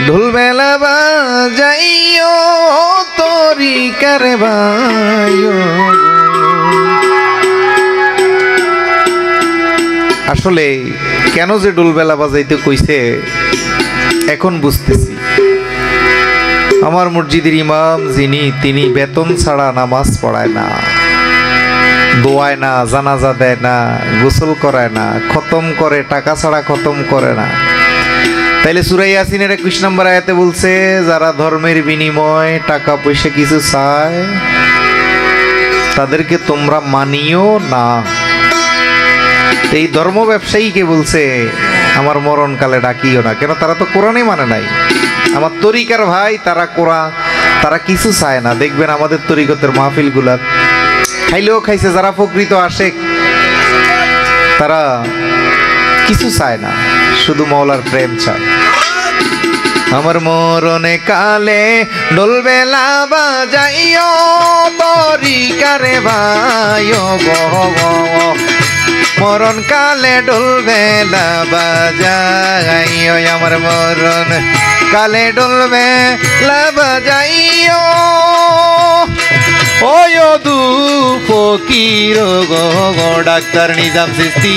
ঢোল বেলা বাজাইও তরিকার ভাইও। আসলে কেন যে ঢোলবেলা বাজাইতে কইছে এখন বুঝতেছি। আমার মসজিদের ইমাম যিনি, তিনি বেতন ছাড়া নামাজ পড়ায় না, দোয়ায় না, জানাজা দেয় না, গোসল করায় না, খতম করে টাকা ছাড়া খতম করে না। তাইলে সূরা ইয়াসিনের 21 নম্বর আয়াতে বলছে যারা ধর্মের বিনিময় টাকা পয়সা কিছু চায় তাদেরকে তোমরা মানিও না। এই ধর্ম ব্যবসায়ীকে বলছে আমার মরণকালে ডাকিও না। কেন? তারা তো কোরআনই মানে নাই। আমার তরিকার ভাই তারা কোরআন, তারা কিছু চায় না। দেখবেন আমাদের তরিকতের মাহফিলগুলা খাইলেও খাইছে, যারা প্রকৃত আশেক তারা কিছু চায় না, শুধু মওলার প্রেম চায়। আমার মরণে কালে ঢোলবেলা বাজাইও তরিকারে ভাইও গো, মরণ কালে ঢোলবেলা বাজাইও, আমার মরণ কালে ঢোলবেলা বাজাইও। ওয় দু ফকির গো ডাক্তার নিজাম চিস্তি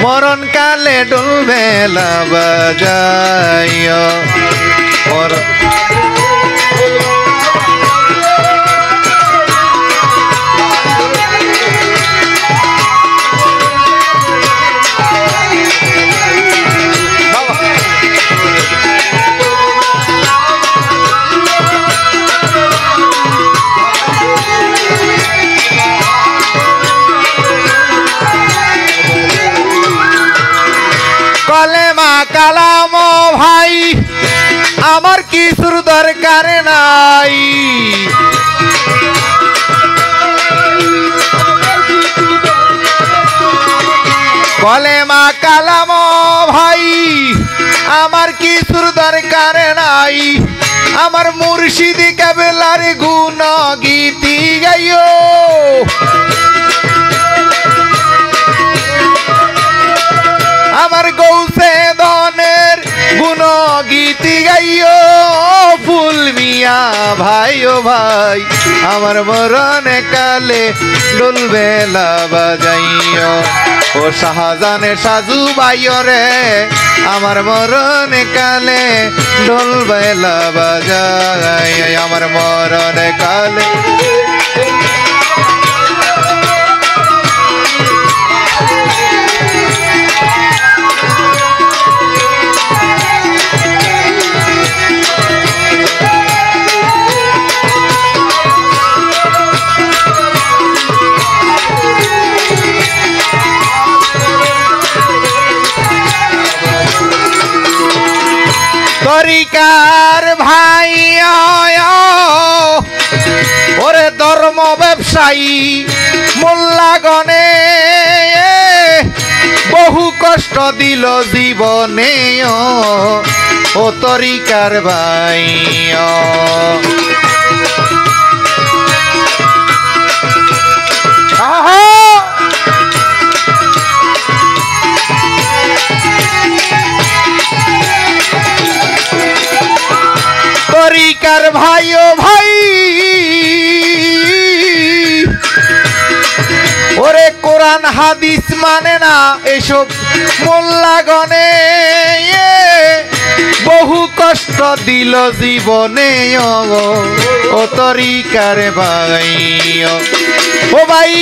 মরণ কালে ঢোলবেলা বাজাইও। কলেমা কালাম ভাই আমার কিছুর দরকার নাই, কলেমা কালাম ভাই আমার কিছুর দরকার নাই। আমার মুর্শিদি কেবলার গুণ গীতি গাইও, আমার গৌসে দনের গুণ গীতি গাইও। ফুল মিয়া ভাই ও ভাই আমার মরণে কালে ঢোলবেলা বাজাইও। ও শাহজানে সাজু ভাইও রে আমার মরণে কালে ঢোলবেলা বাজাই, আমার মরণে কালে। তরিকার ভাই ওরে ধর্ম ব্যবসায়ী মোল্লাগণে বহু কষ্ট দিল জীবনে ও তরিকার ভাই। তরিকার ভাই ও ভাই ওরে কোরআন হাদিস মানে না এসব মোল্লাগণে বহু কষ্ট দিল জীবনে ও তরিকার ভাই। ও ভাই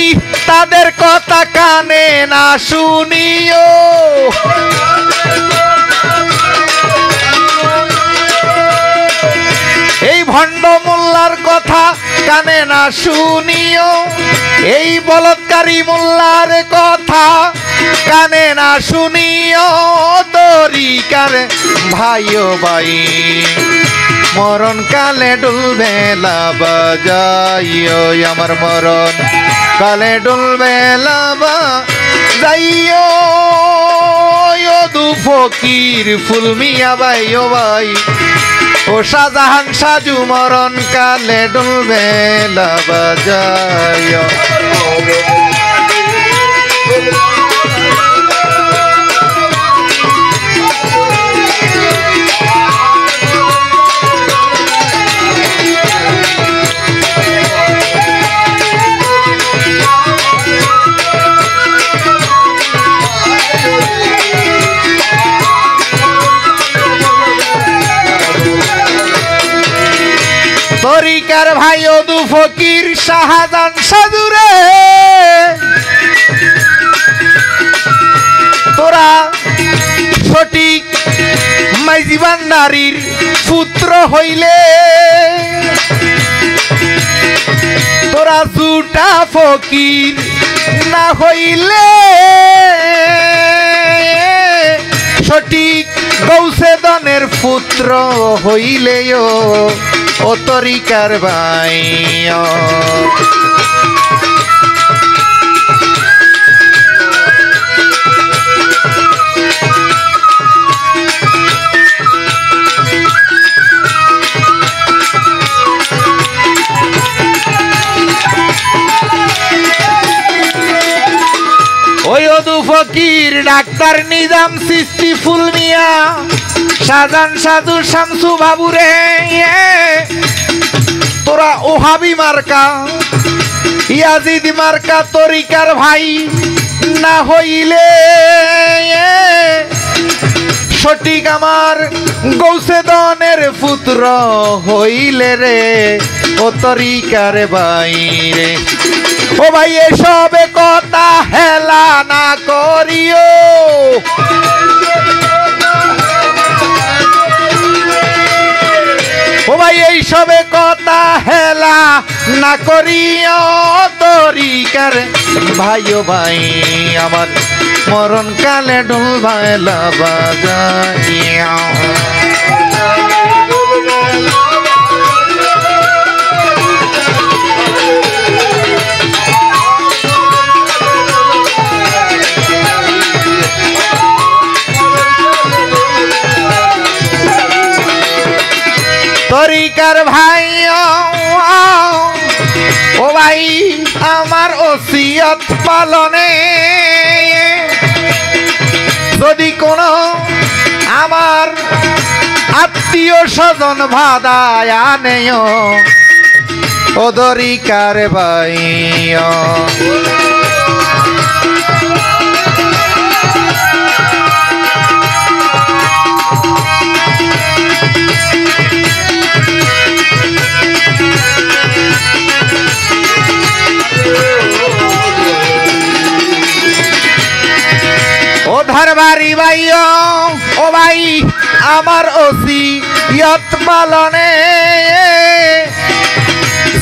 তাদের কথা কানে না শুনিও, এই ভণ্ড মোল্লার কথা কানে না শুনিও, এই বলৎকারী মোল্লার কথা কানে না শুনিও। তরিকার ভাইও ভাই মরণ কালে ঢোলবেলা বাজাইও, আমার মরণ কালে ঢোলবেলা বাজাইও। দু ফকির ফুল মিয়া ভাই ও ভাই ও শাহজাহান সাজু মরণ কালে ঢোলবেলা বাজাইও। তরিকার ভাই অদু ফকির শাহজান সাধুরে তোরা সঠিক মাইজি ভান্ডারীর পুত্র হইলে তোরা জুটা ফকির না হইলে সঠিক গৌসেদনের পুত্র হইলেও ও তরিকার ভাই ওই অদু ফকির ডাক্তার নিজাম সৃষ্টি ফুল মিয়া শাহজান সাধু শামসু বাবু রে তোরা ওহাবি মার্কা ইয়াজিদ মার্কা তরিকার ভাই না হইলে সঠিক আমার গৌসেদনের পুত্র হইলে রে ও তরিকার ভাই রে ও ভাই এসবে কথা হেলা না করিও ও ভাই এইসবে কথা হেলা না করিও তরিকার ভাই ও ভাই আমার মরণ কালে ঢোল ভাইলা বাজাইয়া তরিকার ভাই ও ভাই আমার ওসিয়ত পালনে যদি কোনো আমার আত্মীয় স্বজন বাধায় আনে ও তরিকার ভাই ও ধরবারি ভাই ও ভাই আমার ওসিয়ত পালনে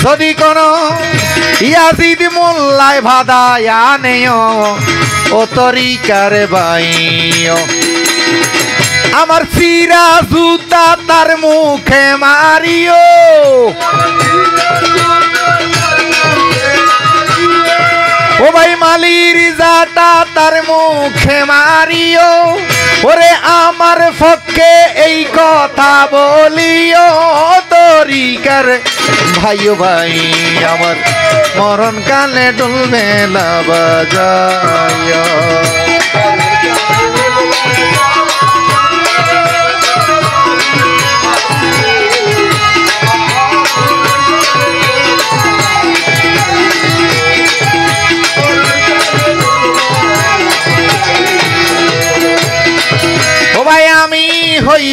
যদি কোনো ইয়াজিদ মোল্লায় বাধায় আনে ও তরিকার ভাই আমার চিরা জুতা তার মুখে মারিও ও ভাই মালির জাটা তার মুখে মারিও ওরে আমার পক্ষে এই কথা বলিও তরিকার ভাই ও ভাই আমার মরণ কালে ঢোল মেলা বাজায় আমি হই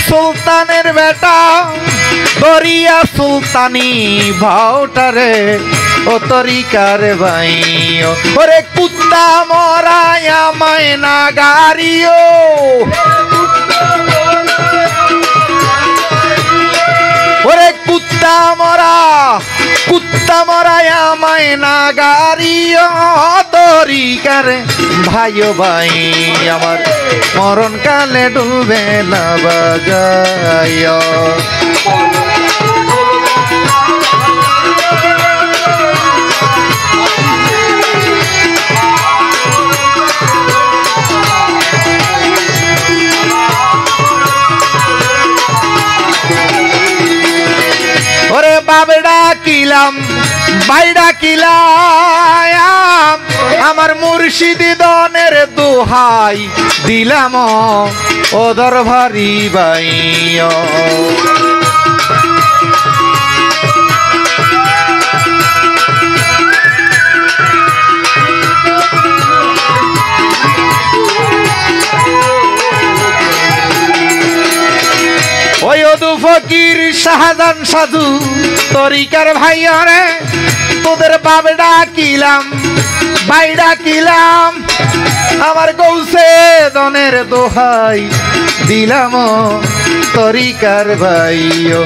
সুলতানের বেটা দরিয়া সুলতানি ভাউটারে ও তরিকার ভাই ওরে কুত্তা মরায় আমায় না গাড়িও ওরে কুত্তা মরায় আমায় না গাড়িও তরিকার ভাই ও ভাই আমার মরণ কালে ডুবে না বাজায় ওরে বাবডা কিলাম বাইডা কিলাম আমার মুর্শিদ দনের দোহাই দিলাম ও দরবারি ভাই ও ওই অদু ফকির শাহজান সাধু তরিকার ভাই রে তোদের বাপ ডাকিলাম ভাই ডাকিলাম আমার গৌসে দনের দোহাই দিলাম তরিকার ভাইও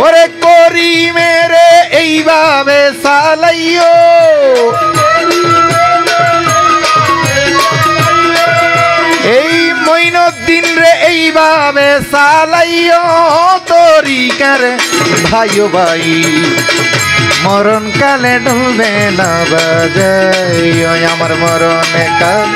ওরে করি মেরে এইভাবে সালাইও এই মঈনুদ্দিন রে এইভাবে সালাইও তরিকার ভাইও ভাই মরণ কালে ডুবে না বাজাইও আমার মরণে কাল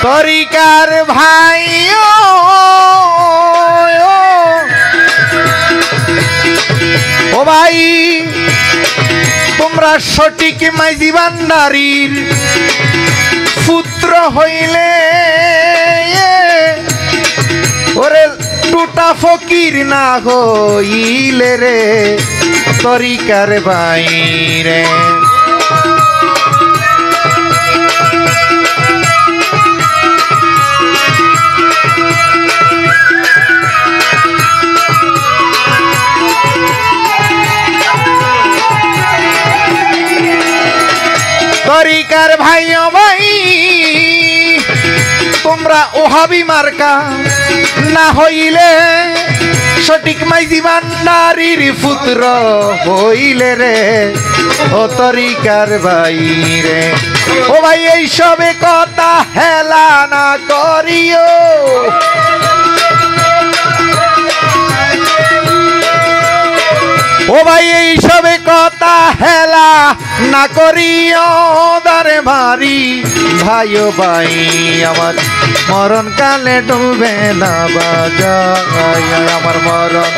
তরিকার ভাই ও ভাই তোমরা সঠিক মাইজি ভান্ডারীর পুত্র হইলে ওরে টুটা ফকির না হইলে রে তরিকার ভাই রে তরিকার ভাই ভাই তোমরা ওহাবি মার্কা না হইলে সঠিক মাইজি ভান্ডারীর পুত্র হইলে রে ও তরিকার ভাই রে ও ভাই এই সবে কথা হেলা না করিও ও ভাই এই সবে কথা হেলা না করিও দারে ভারি ভাইও ভাই আমার মরণ কালে ডুলবে না বাজাই আমার মরণ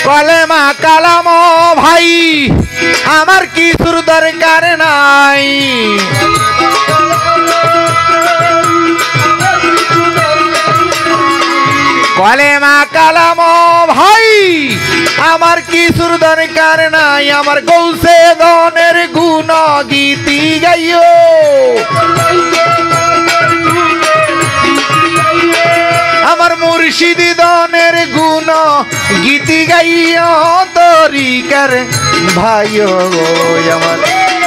কলেমা কালাম ভাই আমার কিছুর দরকার নাই কলেমা কালাম ভাই আমার কিছুর দরকার নাই আমার গৌসে দনের গুণ গীতি গাইও আমার মুর্শিদি দনের গুণ গীতি গাইও তরিকার ভাইও আমার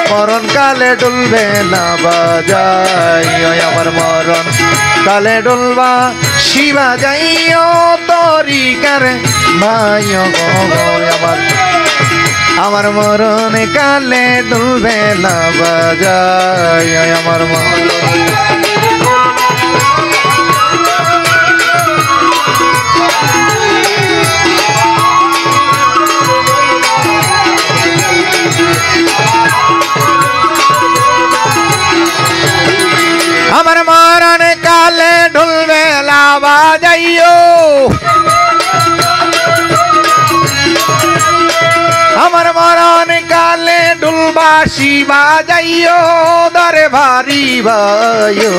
মরণ কালে ডুলবে না বাজাইও আমার মরণ কালে ডুলবা শিবা যাইও তরিকার ভাইও আমার আমার মরণ কালে ডুলবে না বাজাইও আমার মরণ আমার মরণ কালে ঢুলবে লাবা যাইও আমার মরণ কালে ঢুলবা শিবা যাইও দরে ভারি ভাইও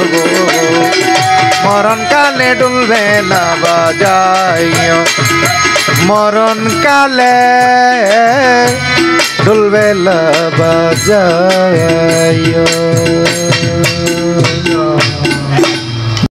মরণ কালে ঢুলবে লাবা যাইও মরণ কালে ঢুলবে লাবা যাইও